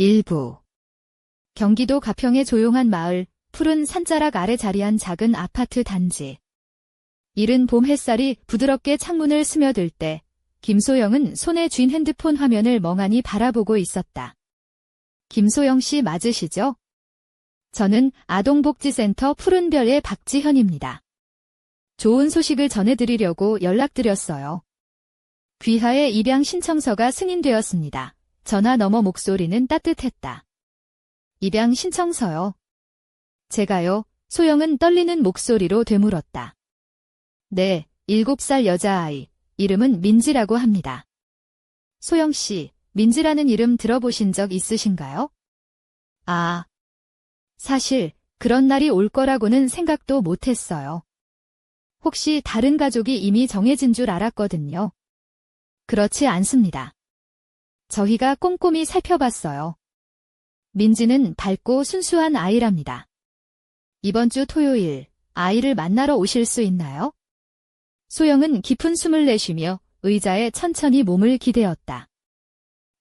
일부. 경기도 가평의 조용한 마을, 푸른 산자락 아래 자리한 작은 아파트 단지. 이른 봄 햇살이 부드럽게 창문을 스며들 때 김소영은 손에 쥔 핸드폰 화면을 멍하니 바라보고 있었다. 김소영 씨 맞으시죠? 저는 아동복지센터 푸른별의 박지현입니다. 좋은 소식을 전해드리려고 연락드렸어요. 귀하의 입양 신청서가 승인되었습니다. 전화 너머 목소리는 따뜻했다. 입양 신청서요? 제가요? 소영은 떨리는 목소리로 되물었다. 네, 7살 여자아이. 이름은 민지라고 합니다. 소영 씨, 민지라는 이름 들어보신 적 있으신가요? 아, 사실 그런 날이 올 거라고는 생각도 못했어요. 혹시 다른 가족이 이미 정해진 줄 알았거든요. 그렇지 않습니다. 저희가 꼼꼼히 살펴봤어요. 민지는 밝고 순수한 아이랍니다. 이번 주 토요일 아이를 만나러 오실 수 있나요? 소영은 깊은 숨을 내쉬며 의자에 천천히 몸을 기대었다.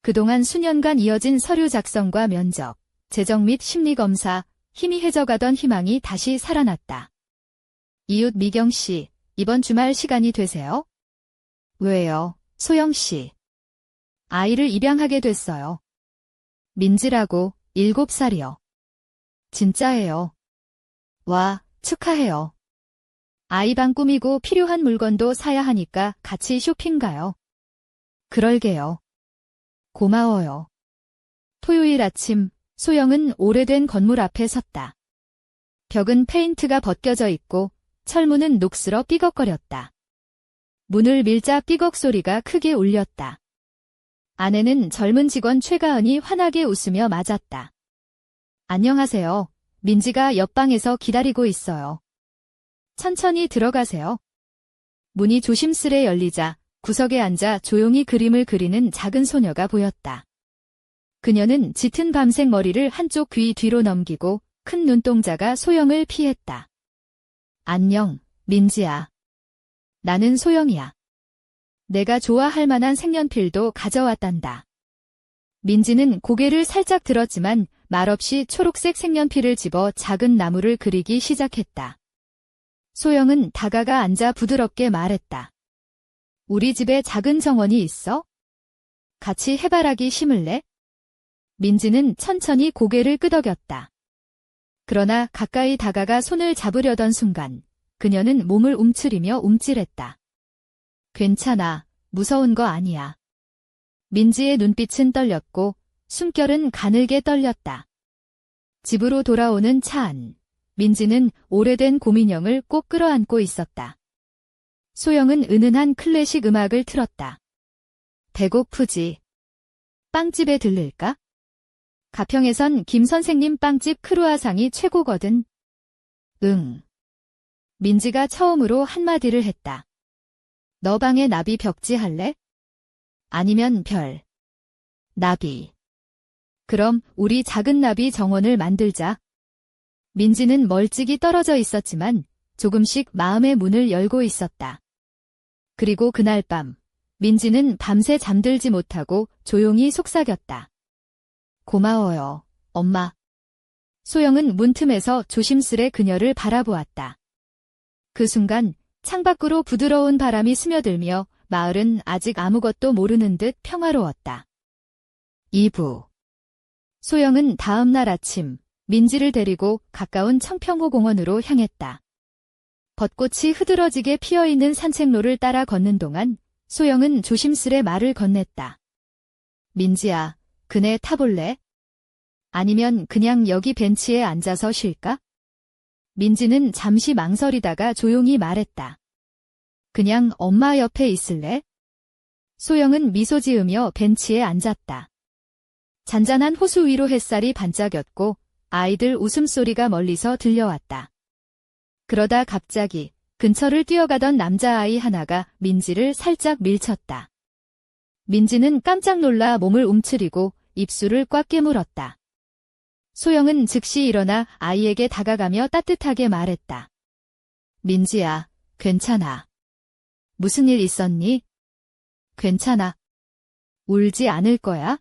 그동안 수년간 이어진 서류 작성과 면접, 재정 및 심리검사, 희미해져가던 희망이 다시 살아났다. 이웃 미경 씨, 이번 주말 시간이 되세요? 왜요, 소영 씨? 아이를 입양하게 됐어요. 민지라고 7살이요. 진짜예요. 와, 축하해요. 아이 방 꾸미고 필요한 물건도 사야 하니까 같이 쇼핑 가요. 그럴게요. 고마워요. 토요일 아침, 소영은 오래된 건물 앞에 섰다. 벽은 페인트가 벗겨져 있고 철문은 녹슬어 삐걱거렸다. 문을 밀자 삐걱 소리가 크게 울렸다. 안에는 젊은 직원 최가은이 환하게 웃으며 맞았다. 안녕하세요. 민지가 옆방에서 기다리고 있어요. 천천히 들어가세요. 문이 조심스레 열리자 구석에 앉아 조용히 그림을 그리는 작은 소녀가 보였다. 그녀는 짙은 밤색 머리를 한쪽 귀 뒤로 넘기고 큰 눈동자가 소영을 피했다. 안녕, 민지야. 나는 소영이야. 내가 좋아할 만한 색연필도 가져왔단다. 민지는 고개를 살짝 들었지만 말없이 초록색 색연필을 집어 작은 나무를 그리기 시작했다. 소영은 다가가 앉아 부드럽게 말했다. 우리 집에 작은 정원이 있어? 같이 해바라기 심을래? 민지는 천천히 고개를 끄덕였다. 그러나 가까이 다가가 손을 잡으려던 순간 그녀는 몸을 움츠리며 움찔했다. 괜찮아, 무서운 거 아니야. 민지의 눈빛은 떨렸고 숨결은 가늘게 떨렸다. 집으로 돌아오는 차 안. 민지는 오래된 곰인형을 꼭 끌어안고 있었다. 소영은 은은한 클래식 음악을 틀었다. 배고프지? 빵집에 들를까? 가평에선 김 선생님 빵집 크루아상이 최고거든. 응. 민지가 처음으로 한마디를 했다. 너 방에 나비 벽지 할래? 아니면 별. 나비. 그럼 우리 작은 나비 정원을 만들자. 민지는 멀찍이 떨어져 있었지만 조금씩 마음의 문을 열고 있었다. 그리고 그날 밤, 민지는 밤새 잠들지 못하고 조용히 속삭였다. 고마워요, 엄마. 소영은 문틈에서 조심스레 그녀를 바라보았다. 그 순간 창밖으로 부드러운 바람이 스며들며 마을은 아직 아무것도 모르는 듯 평화로웠다. 2부. 소영은 다음 날 아침 민지를 데리고 가까운 청평호 공원으로 향했다. 벚꽃이 흐드러지게 피어있는 산책로를 따라 걷는 동안 소영은 조심스레 말을 건넸다. 민지야, 그네 타볼래? 아니면 그냥 여기 벤치에 앉아서 쉴까? 민지는 잠시 망설이다가 조용히 말했다. 그냥 엄마 옆에 있을래? 소영은 미소 지으며 벤치에 앉았다. 잔잔한 호수 위로 햇살이 반짝였고 아이들 웃음소리가 멀리서 들려왔다. 그러다 갑자기 근처를 뛰어가던 남자아이 하나가 민지를 살짝 밀쳤다. 민지는 깜짝 놀라 몸을 움츠리고 입술을 꽉 깨물었다. 소영은 즉시 일어나 아이에게 다가가며 따뜻하게 말했다. 민지야, 괜찮아. 무슨 일 있었니? 괜찮아. 울지 않을 거야?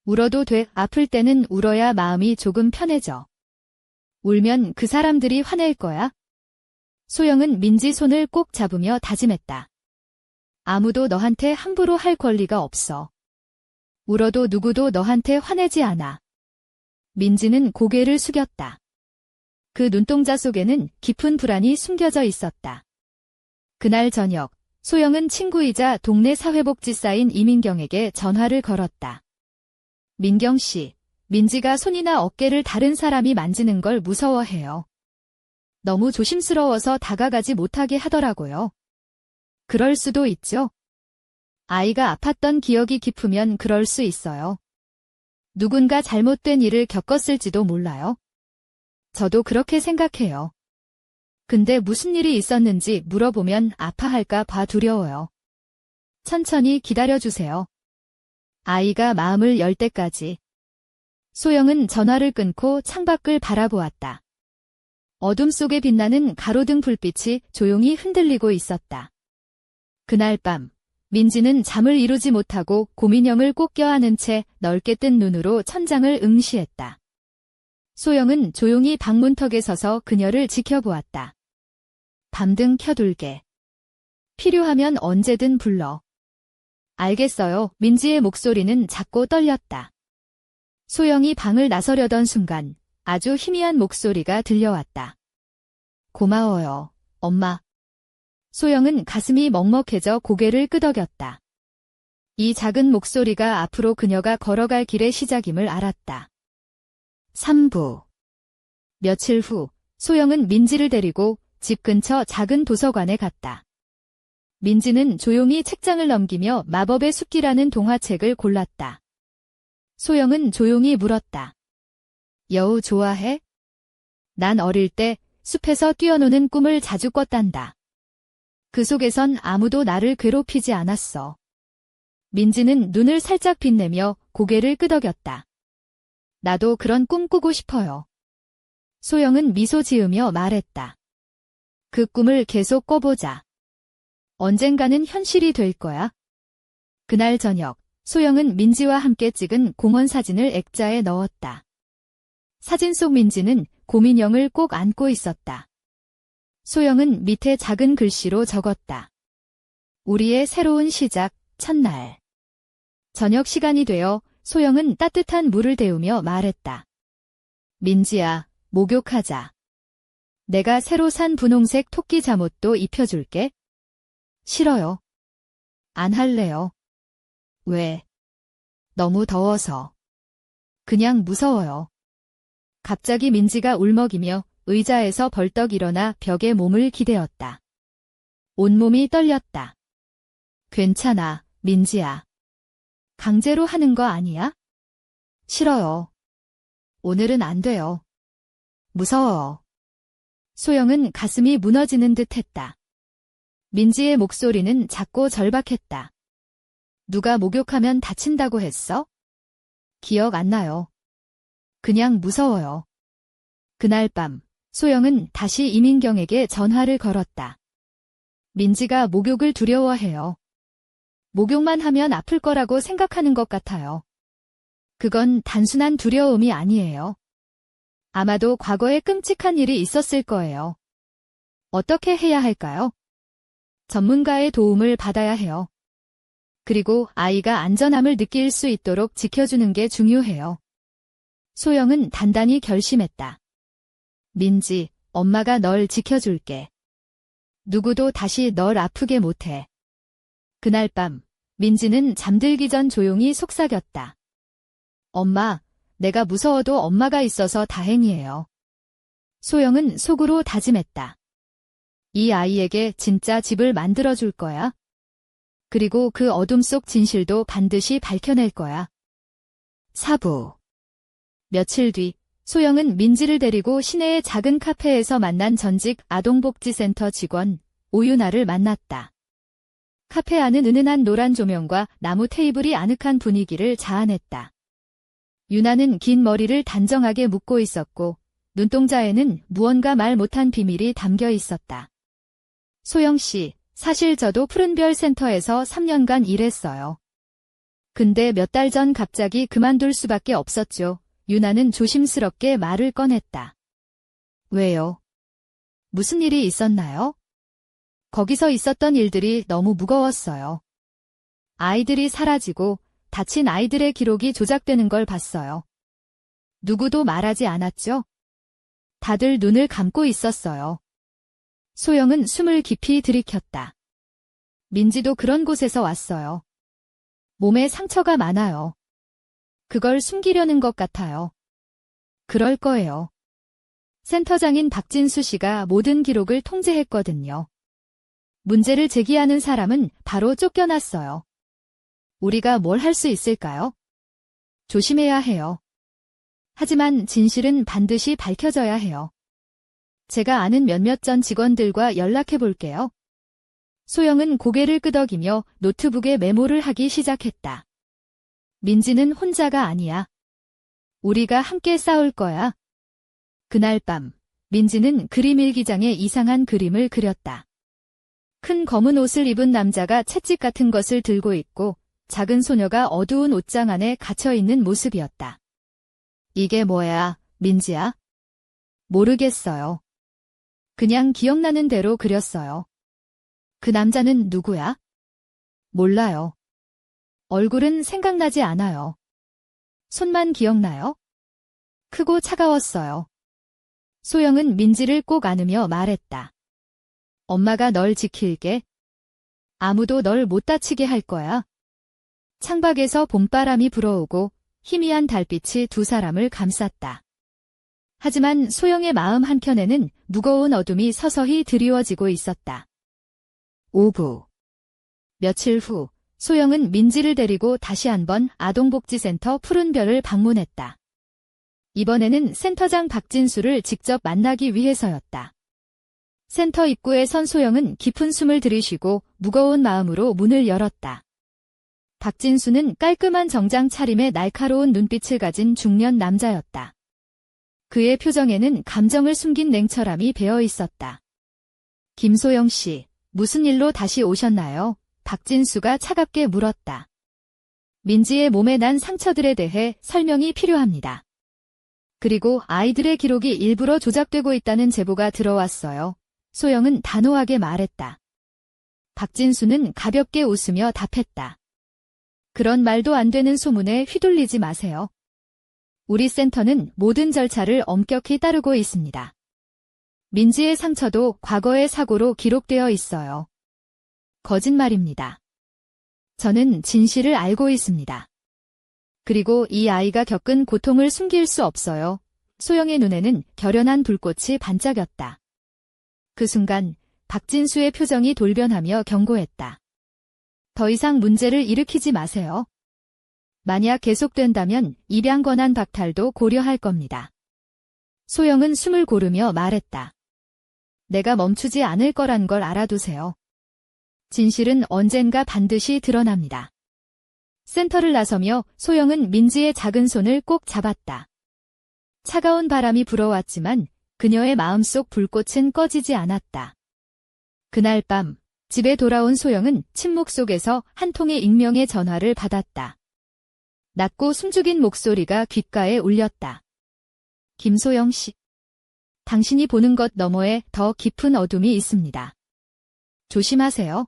울어도 돼. 아플 때는 울어야 마음이 조금 편해져. 울면 그 사람들이 화낼 거야. 소영은 민지 손을 꼭 잡으며 다짐했다. 아무도 너한테 함부로 할 권리가 없어. 울어도 누구도 너한테 화내지 않아. 민지는 고개를 숙였다. 그 눈동자 속에는 깊은 불안이 숨겨져 있었다. 그날 저녁, 소영은 친구이자 동네 사회복지사인 이민경에게 전화를 걸었다. 민경 씨, 민지가 손이나 어깨를 다른 사람이 만지는 걸 무서워해요. 너무 조심스러워서 다가가지 못하게 하더라고요. 그럴 수도 있죠. 아이가 아팠던 기억이 깊으면 그럴 수 있어요. 누군가 잘못된 일을 겪었을지도 몰라요. 저도 그렇게 생각해요. 근데 무슨 일이 있었는지 물어보면 아파할까 봐 두려워요. 천천히 기다려주세요. 아이가 마음을 열 때까지. 소영은 전화를 끊고 창밖을 바라보았다. 어둠 속에 빛나는 가로등 불빛이 조용히 흔들리고 있었다. 그날 밤, 민지는 잠을 이루지 못하고 고민형을 꼭 껴안은 채 넓게 뜬 눈으로 천장을 응시했다. 소영은 조용히 방문턱에 서서 그녀를 지켜보았다. 밤등 켜둘게. 필요하면 언제든 불러. 알겠어요. 민지의 목소리는 작고 떨렸다. 소영이 방을 나서려던 순간 아주 희미한 목소리가 들려왔다. 고마워요, 엄마. 소영은 가슴이 먹먹해져 고개를 끄덕였다. 이 작은 목소리가 앞으로 그녀가 걸어갈 길의 시작임을 알았다. 3부. 며칠 후, 소영은 민지를 데리고 집 근처 작은 도서관에 갔다. 민지는 조용히 책장을 넘기며 마법의 숲기라는 동화책을 골랐다. 소영은 조용히 물었다. 여우 좋아해? 난 어릴 때 숲에서 뛰어노는 꿈을 자주 꿨단다. 그 속에선 아무도 나를 괴롭히지 않았어. 민지는 눈을 살짝 빛내며 고개를 끄덕였다. 나도 그런 꿈 꾸고 싶어요. 소영은 미소 지으며 말했다. 그 꿈을 계속 꿔보자. 언젠가는 현실이 될 거야. 그날 저녁, 소영은 민지와 함께 찍은 공원 사진을 액자에 넣었다. 사진 속 민지는 고민형을 꼭 안고 있었다. 소영은 밑에 작은 글씨로 적었다. 우리의 새로운 시작, 첫날. 저녁 시간이 되어 소영은 따뜻한 물을 데우며 말했다. 민지야, 목욕하자. 내가 새로 산 분홍색 토끼 잠옷도 입혀줄게. 싫어요. 안 할래요. 왜? 너무 더워서. 그냥 무서워요. 갑자기 민지가 울먹이며 의자에서 벌떡 일어나 벽에 몸을 기대었다. 온몸이 떨렸다. 괜찮아, 민지야. 강제로 하는 거 아니야? 싫어요. 오늘은 안 돼요. 무서워. 소영은 가슴이 무너지는 듯 했다. 민지의 목소리는 작고 절박했다. 누가 목욕하면 다친다고 했어? 기억 안 나요. 그냥 무서워요. 그날 밤, 소영은 다시 이민경에게 전화를 걸었다. 민지가 목욕을 두려워해요. 목욕만 하면 아플 거라고 생각하는 것 같아요. 그건 단순한 두려움이 아니에요. 아마도 과거에 끔찍한 일이 있었을 거예요. 어떻게 해야 할까요? 전문가의 도움을 받아야 해요. 그리고 아이가 안전함을 느낄 수 있도록 지켜주는 게 중요해요. 소영은 단단히 결심했다. 민지, 엄마가 널 지켜줄게. 누구도 다시 널 아프게 못해. 그날 밤, 민지는 잠들기 전 조용히 속삭였다. 엄마, 내가 무서워도 엄마가 있어서 다행이에요. 소영은 속으로 다짐했다. 이 아이에게 진짜 집을 만들어줄 거야. 그리고 그 어둠 속 진실도 반드시 밝혀낼 거야. 4부. 며칠 뒤, 소영은 민지를 데리고 시내의 작은 카페에서 만난 전직 아동복지센터 직원 오유나를 만났다. 카페 안은 은은한 노란 조명과 나무 테이블이 아늑한 분위기를 자아냈다. 유나는 긴 머리를 단정하게 묶고 있었고 눈동자에는 무언가 말 못한 비밀이 담겨 있었다. 소영 씨, 사실 저도 푸른별 센터에서 3년간 일했어요. 근데 몇 달 전 갑자기 그만둘 수밖에 없었죠. 유나는 조심스럽게 말을 꺼냈다. 왜요? 무슨 일이 있었나요? 거기서 있었던 일들이 너무 무거웠어요. 아이들이 사라지고 다친 아이들의 기록이 조작되는 걸 봤어요. 누구도 말하지 않았죠? 다들 눈을 감고 있었어요. 소영은 숨을 깊이 들이켰다. 민지도 그런 곳에서 왔어요. 몸에 상처가 많아요. 그걸 숨기려는 것 같아요. 그럴 거예요. 센터장인 박진수 씨가 모든 기록을 통제했거든요. 문제를 제기하는 사람은 바로 쫓겨났어요. 우리가 뭘 할 수 있을까요? 조심해야 해요. 하지만 진실은 반드시 밝혀져야 해요. 제가 아는 몇몇 전 직원들과 연락해 볼게요. 소영은 고개를 끄덕이며 노트북에 메모를 하기 시작했다. 민지는 혼자가 아니야. 우리가 함께 싸울 거야. 그날 밤, 민지는 그림 일기장에 이상한 그림을 그렸다. 큰 검은 옷을 입은 남자가 채찍 같은 것을 들고 있고 작은 소녀가 어두운 옷장 안에 갇혀 있는 모습이었다. 이게 뭐야, 민지야? 모르겠어요. 그냥 기억나는 대로 그렸어요. 그 남자는 누구야? 몰라요. 얼굴은 생각나지 않아요. 손만 기억나요? 크고 차가웠어요. 소영은 민지를 꼭 안으며 말했다. 엄마가 널 지킬게. 아무도 널 못 다치게 할 거야. 창밖에서 봄바람이 불어오고 희미한 달빛이 두 사람을 감쌌다. 하지만 소영의 마음 한켠에는 무거운 어둠이 서서히 드리워지고 있었다. 오후. 며칠 후, 소영은 민지를 데리고 다시 한번 아동복지센터 푸른별을 방문했다. 이번에는 센터장 박진수를 직접 만나기 위해서였다. 센터 입구에 선 소영은 깊은 숨을 들이쉬고 무거운 마음으로 문을 열었다. 박진수는 깔끔한 정장 차림에 날카로운 눈빛을 가진 중년 남자였다. 그의 표정에는 감정을 숨긴 냉철함이 배어 있었다. 김소영 씨, 무슨 일로 다시 오셨나요? 박진수가 차갑게 물었다. 민지의 몸에 난 상처들에 대해 설명이 필요합니다. 그리고 아이들의 기록이 일부러 조작되고 있다는 제보가 들어왔어요. 소영은 단호하게 말했다. 박진수는 가볍게 웃으며 답했다. 그런 말도 안 되는 소문에 휘둘리지 마세요. 우리 센터는 모든 절차를 엄격히 따르고 있습니다. 민지의 상처도 과거의 사고로 기록되어 있어요. 거짓말입니다. 저는 진실을 알고 있습니다. 그리고 이 아이가 겪은 고통을 숨길 수 없어요. 소영의 눈에는 결연한 불꽃이 반짝였다. 그 순간 박진수의 표정이 돌변하며 경고했다. 더 이상 문제를 일으키지 마세요. 만약 계속된다면 입양 권한 박탈도 고려할 겁니다. 소영은 숨을 고르며 말했다. 내가 멈추지 않을 거란 걸 알아두세요. 진실은 언젠가 반드시 드러납니다. 센터를 나서며 소영은 민지의 작은 손을 꼭 잡았다. 차가운 바람이 불어왔지만 그녀의 마음속 불꽃은 꺼지지 않았다. 그날 밤 집에 돌아온 소영은 침묵 속에서 한 통의 익명의 전화를 받았다. 낮고 숨죽인 목소리가 귓가에 울렸다. 김소영 씨. 당신이 보는 것 너머에 더 깊은 어둠이 있습니다. 조심하세요.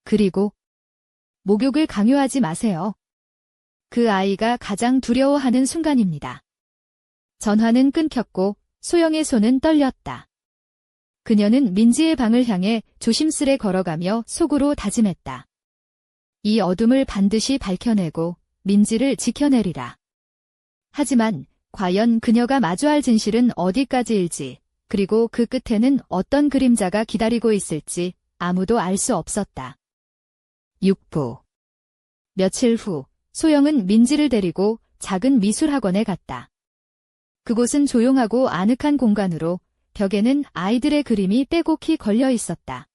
그리고 목욕을 강요하지 마세요. 그 아이가 가장 두려워하는 순간입니다. 전화는 끊겼고 소영의 손은 떨렸다. 그녀는 민지의 방을 향해 조심스레 걸어가며 속으로 다짐했다. 이 어둠을 반드시 밝혀내고 민지를 지켜내리라. 하지만 과연 그녀가 마주할 진실은 어디까지일지, 그리고 그 끝에는 어떤 그림자가 기다리고 있을지 아무도 알 수 없었다. 6부. 며칠 후 소영은 민지를 데리고 작은 미술학원에 갔다. 그곳은 조용하고 아늑한 공간으로 벽에는 아이들의 그림이 빼곡히 걸려 있었다.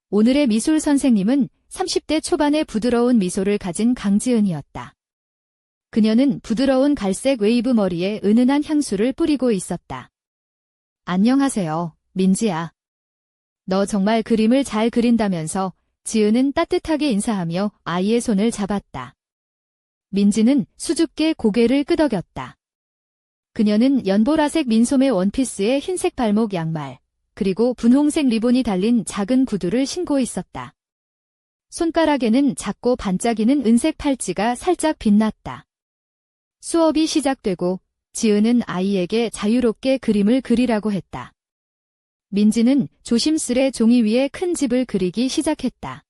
오늘의 미술 선생님은 30대 초반의 부드러운 미소를 가진 강지은이었다. 그녀는 부드러운 갈색 웨이브 머리에 은은한 향수를 뿌리고 있었다. 안녕하세요, 민지야. 너 정말 그림을 잘 그린다면서. 지은은 따뜻하게 인사하며 아이의 손을 잡았다. 민지는 수줍게 고개를 끄덕였다. 그녀는 연보라색 민소매 원피스에 흰색 발목 양말, 그리고 분홍색 리본이 달린 작은 구두를 신고 있었다. 손가락에는 작고 반짝이는 은색 팔찌가 살짝 빛났다. 수업이 시작되고 지은은 아이에게 자유롭게 그림을 그리라고 했다. 민지는 조심스레 종이 위에 큰 집을 그리기 시작했다.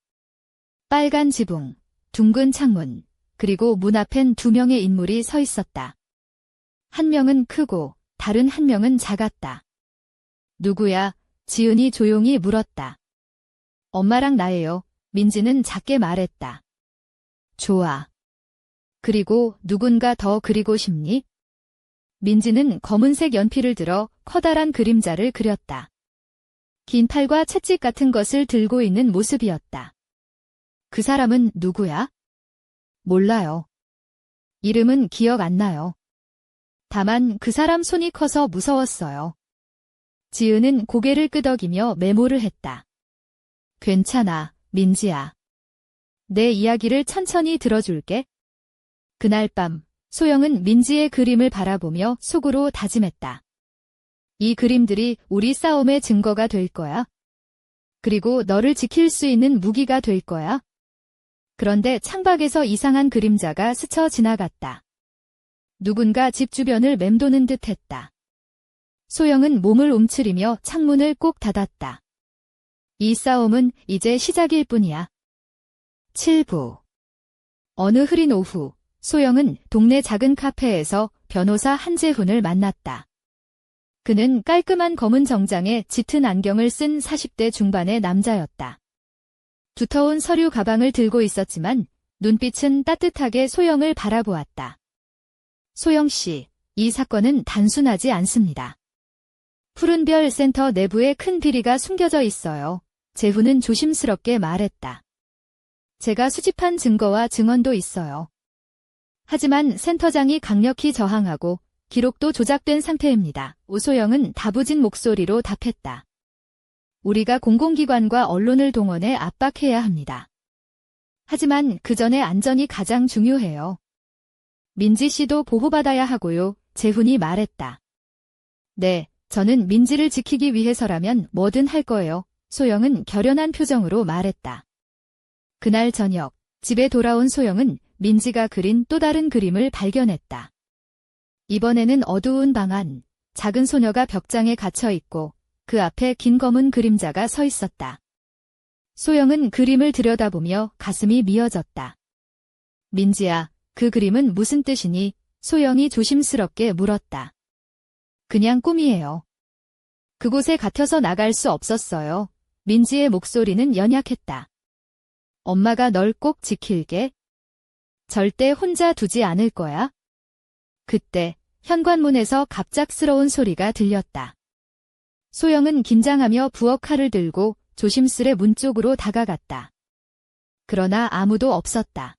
빨간 지붕, 둥근 창문, 그리고 문 앞엔 2명의 인물이 서 있었다. 한 명은 크고 다른 한 명은 작았다. 누구야? 지은이 조용히 물었다. 엄마랑 나예요. 민지는 작게 말했다. 좋아. 그리고 누군가 더 그리고 싶니? 민지는 검은색 연필을 들어 커다란 그림자를 그렸다. 긴 팔과 채찍 같은 것을 들고 있는 모습이었다. 그 사람은 누구야? 몰라요. 이름은 기억 안 나요. 다만 그 사람 손이 커서 무서웠어요. 지은은 고개를 끄덕이며 메모를 했다. 괜찮아, 민지야. 내 이야기를 천천히 들어줄게. 그날 밤, 소영은 민지의 그림을 바라보며 속으로 다짐했다. 이 그림들이 우리 싸움의 증거가 될 거야. 그리고 너를 지킬 수 있는 무기가 될 거야. 그런데 창밖에서 이상한 그림자가 스쳐 지나갔다. 누군가 집 주변을 맴도는 듯 했다. 소영은 몸을 움츠리며 창문을 꼭 닫았다. 이 싸움은 이제 시작일 뿐이야. 7부. 어느 흐린 오후, 소영은 동네 작은 카페에서 변호사 한재훈을 만났다. 그는 깔끔한 검은 정장에 짙은 안경을 쓴 40대 중반의 남자였다. 두터운 서류 가방을 들고 있었지만 눈빛은 따뜻하게 소영을 바라보았다. 소영 씨, 이 사건은 단순하지 않습니다. 푸른별 센터 내부에 큰 비리가 숨겨져 있어요. 재훈은 조심스럽게 말했다. 제가 수집한 증거와 증언도 있어요. 하지만 센터장이 강력히 저항하고 기록도 조작된 상태입니다. 오소영은 다부진 목소리로 답했다. 우리가 공공기관과 언론을 동원해 압박해야 합니다. 하지만 그 전에 안전이 가장 중요해요. 민지 씨도 보호받아야 하고요. 재훈이 말했다. 네, 저는 민지를 지키기 위해서라면 뭐든 할 거예요. 소영은 결연한 표정으로 말했다. 그날 저녁, 집에 돌아온 소영은 민지가 그린 또 다른 그림을 발견했다. 이번에는 어두운 방 안, 작은 소녀가 벽장에 갇혀 있고 그 앞에 긴 검은 그림자가 서 있었다. 소영은 그림을 들여다보며 가슴이 미어졌다. 민지야, 그 그림은 무슨 뜻이니? 소영이 조심스럽게 물었다. 그냥 꿈이에요. 그곳에 갇혀서 나갈 수 없었어요. 민지의 목소리는 연약했다. 엄마가 널 꼭 지킬게. 절대 혼자 두지 않을 거야. 그때 현관문에서 갑작스러운 소리가 들렸다. 소영은 긴장하며 부엌 칼을 들고 조심스레 문 쪽으로 다가갔다. 그러나 아무도 없었다.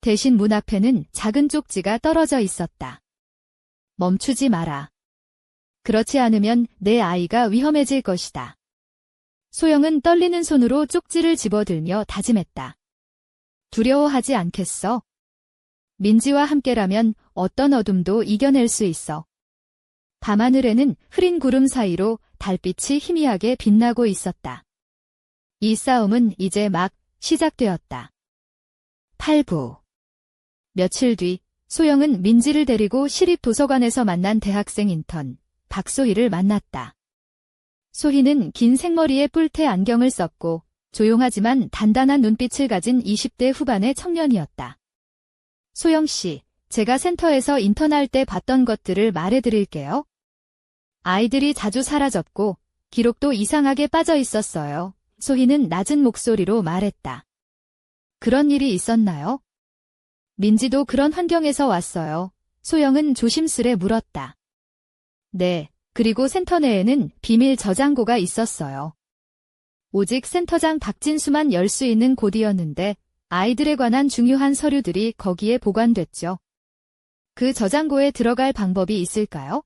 대신 문 앞에는 작은 쪽지가 떨어져 있었다. 멈추지 마라. 그렇지 않으면 내 아이가 위험해질 것이다. 소영은 떨리는 손으로 쪽지를 집어들며 다짐했다. 두려워하지 않겠어? 민지와 함께라면 어떤 어둠도 이겨낼 수 있어. 밤하늘에는 흐린 구름 사이로 달빛이 희미하게 빛나고 있었다. 이 싸움은 이제 막 시작되었다. 8부. 며칠 뒤 소영은 민지를 데리고 시립도서관에서 만난 대학생 인턴 박소희를 만났다. 소희는 긴 생머리에 뿔테 안경을 썼고 조용하지만 단단한 눈빛을 가진 20대 후반의 청년이었다. 소영 씨, 제가 센터에서 인턴할 때 봤던 것들을 말해드릴게요. 아이들이 자주 사라졌고 기록도 이상하게 빠져 있었어요. 소희는 낮은 목소리로 말했다. 그런 일이 있었나요? 민지도 그런 환경에서 왔어요. 소영은 조심스레 물었다. 네, 그리고 센터 내에는 비밀 저장고가 있었어요. 오직 센터장 박진수만 열 수 있는 곳이었는데 아이들에 관한 중요한 서류들이 거기에 보관됐죠. 그 저장고에 들어갈 방법이 있을까요?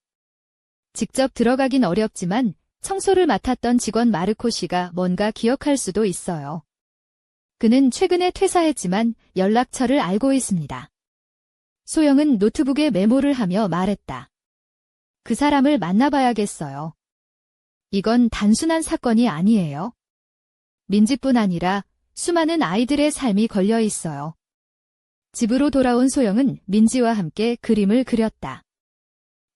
직접 들어가긴 어렵지만 청소를 맡았던 직원 마르코 씨가 뭔가 기억할 수도 있어요. 그는 최근에 퇴사했지만 연락처를 알고 있습니다. 소영은 노트북에 메모를 하며 말했다. 그 사람을 만나봐야겠어요. 이건 단순한 사건이 아니에요. 민지뿐 아니라 수많은 아이들의 삶이 걸려 있어요. 집으로 돌아온 소영은 민지와 함께 그림을 그렸다.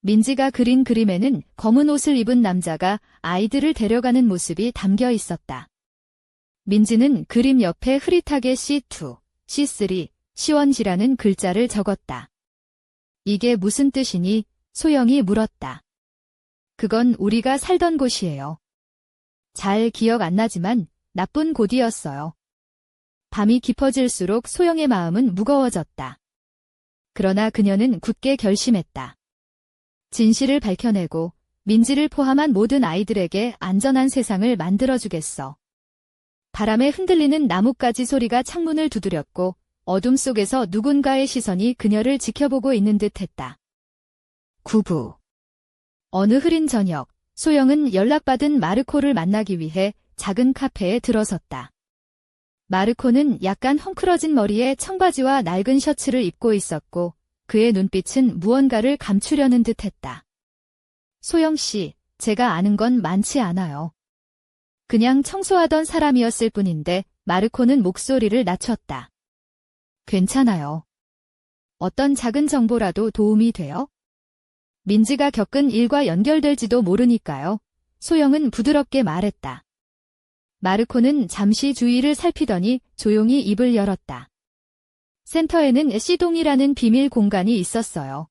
민지가 그린 그림에는 검은 옷을 입은 남자가 아이들을 데려가는 모습이 담겨 있었다. 민지는 그림 옆에 흐릿하게 C2, C3, C1이라는 글자를 적었다. 이게 무슨 뜻이니? 소영이 물었다. 그건 우리가 살던 곳이에요. 잘 기억 안 나지만 나쁜 곳이었어요. 밤이 깊어질수록 소영의 마음은 무거워졌다. 그러나 그녀는 굳게 결심했다. 진실을 밝혀내고 민지를 포함한 모든 아이들에게 안전한 세상을 만들어주겠어. 바람에 흔들리는 나뭇가지 소리가 창문을 두드렸고 어둠 속에서 누군가의 시선이 그녀를 지켜보고 있는 듯했다. 9부. 어느 흐린 저녁, 소영은 연락받은 마르코를 만나기 위해 작은 카페에 들어섰다. 마르코는 약간 헝클어진 머리에 청바지와 낡은 셔츠를 입고 있었고 그의 눈빛은 무언가를 감추려는 듯했다. 소영 씨, 제가 아는 건 많지 않아요. 그냥 청소하던 사람이었을 뿐인데 마르코는 목소리를 낮췄다. 괜찮아요. 어떤 작은 정보라도 도움이 돼요? 민지가 겪은 일과 연결될지도 모르니까요. 소영은 부드럽게 말했다. 마르코는 잠시 주위를 살피더니 조용히 입을 열었다. 센터에는 C동이라는 비밀 공간이 있었어요.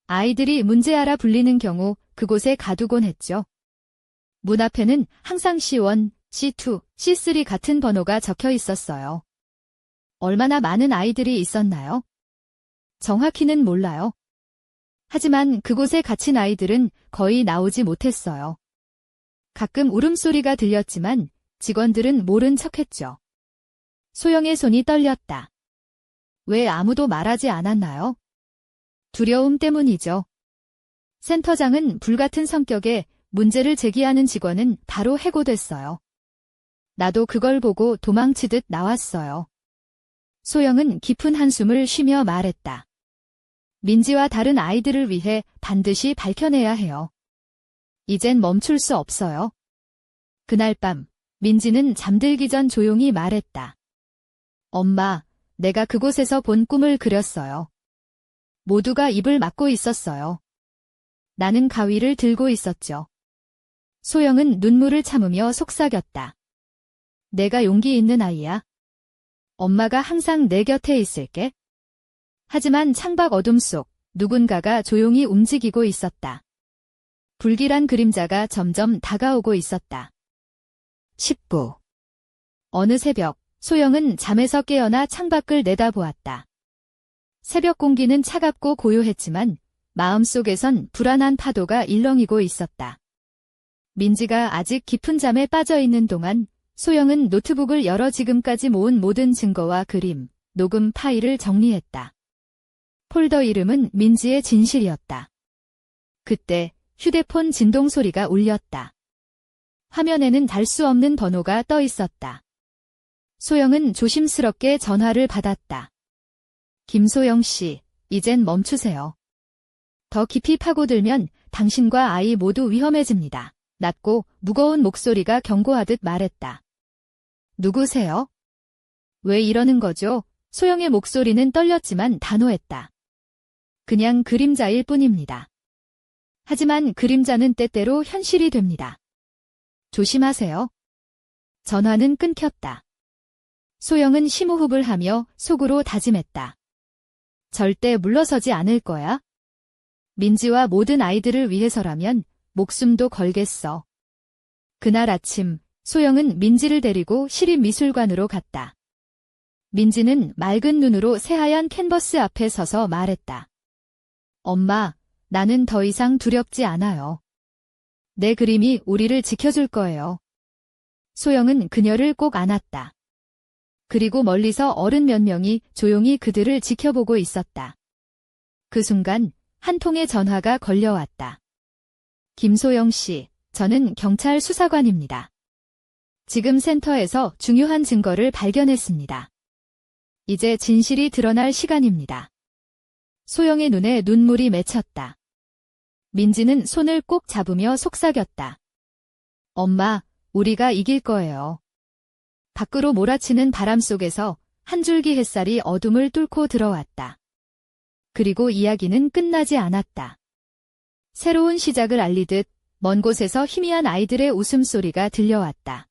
아이들이 문제아라 불리는 경우 그곳에 가두곤 했죠. 문 앞에는 항상 C1, C2, C3 같은 번호가 적혀 있었어요. 얼마나 많은 아이들이 있었나요? 정확히는 몰라요. 하지만 그곳에 갇힌 아이들은 거의 나오지 못했어요. 가끔 울음소리가 들렸지만 직원들은 모른 척했죠. 소영의 손이 떨렸다. 왜 아무도 말하지 않았나요? 두려움 때문이죠. 센터장은 불같은 성격에 문제를 제기하는 직원은 바로 해고됐어요. 나도 그걸 보고 도망치듯 나왔어요. 소영은 깊은 한숨을 쉬며 말했다. 민지와 다른 아이들을 위해 반드시 밝혀내야 해요. 이젠 멈출 수 없어요. 그날 밤, 민지는 잠들기 전 조용히 말했다. 엄마, 내가 그곳에서 본 꿈을 그렸어요. 모두가 입을 막고 있었어요. 나는 가위를 들고 있었죠. 소영은 눈물을 참으며 속삭였다. 내가 용기 있는 아이야. 엄마가 항상 내 곁에 있을게. 하지만 창밖 어둠 속 누군가가 조용히 움직이고 있었다. 불길한 그림자가 점점 다가오고 있었다. 10부. 어느 새벽, 소영은 잠에서 깨어나 창밖을 내다보았다. 새벽 공기는 차갑고 고요했지만 마음속에선 불안한 파도가 일렁이고 있었다. 민지가 아직 깊은 잠에 빠져 있는 동안 소영은 노트북을 열어 지금까지 모은 모든 증거와 그림, 녹음 파일을 정리했다. 폴더 이름은 민지의 진실이었다. 그때 휴대폰 진동 소리가 울렸다. 화면에는 달 수 없는 번호가 떠 있었다. 소영은 조심스럽게 전화를 받았다. 김소영 씨, 이젠 멈추세요. 더 깊이 파고들면 당신과 아이 모두 위험해집니다. 낮고 무거운 목소리가 경고하듯 말했다. 누구세요? 왜 이러는 거죠? 소영의 목소리는 떨렸지만 단호했다. 그냥 그림자일 뿐입니다. 하지만 그림자는 때때로 현실이 됩니다. 조심하세요. 전화는 끊겼다. 소영은 심호흡을 하며 속으로 다짐했다. 절대 물러서지 않을 거야. 민지와 모든 아이들을 위해서라면 목숨도 걸겠어. 그날 아침, 소영은 민지를 데리고 시립미술관으로 갔다. 민지는 맑은 눈으로 새하얀 캔버스 앞에 서서 말했다. 엄마, 나는 더 이상 두렵지 않아요. 내 그림이 우리를 지켜줄 거예요. 소영은 그녀를 꼭 안았다. 그리고 멀리서 어른 몇 명이 조용히 그들을 지켜보고 있었다. 그 순간 한 통의 전화가 걸려왔다. 김소영 씨, 저는 경찰 수사관입니다. 지금 센터에서 중요한 증거를 발견했습니다. 이제 진실이 드러날 시간입니다. 소영의 눈에 눈물이 맺혔다. 민지는 손을 꼭 잡으며 속삭였다. 엄마, 우리가 이길 거예요. 밖으로 몰아치는 바람 속에서 한 줄기 햇살이 어둠을 뚫고 들어왔다. 그리고 이야기는 끝나지 않았다. 새로운 시작을 알리듯 먼 곳에서 희미한 아이들의 웃음소리가 들려왔다.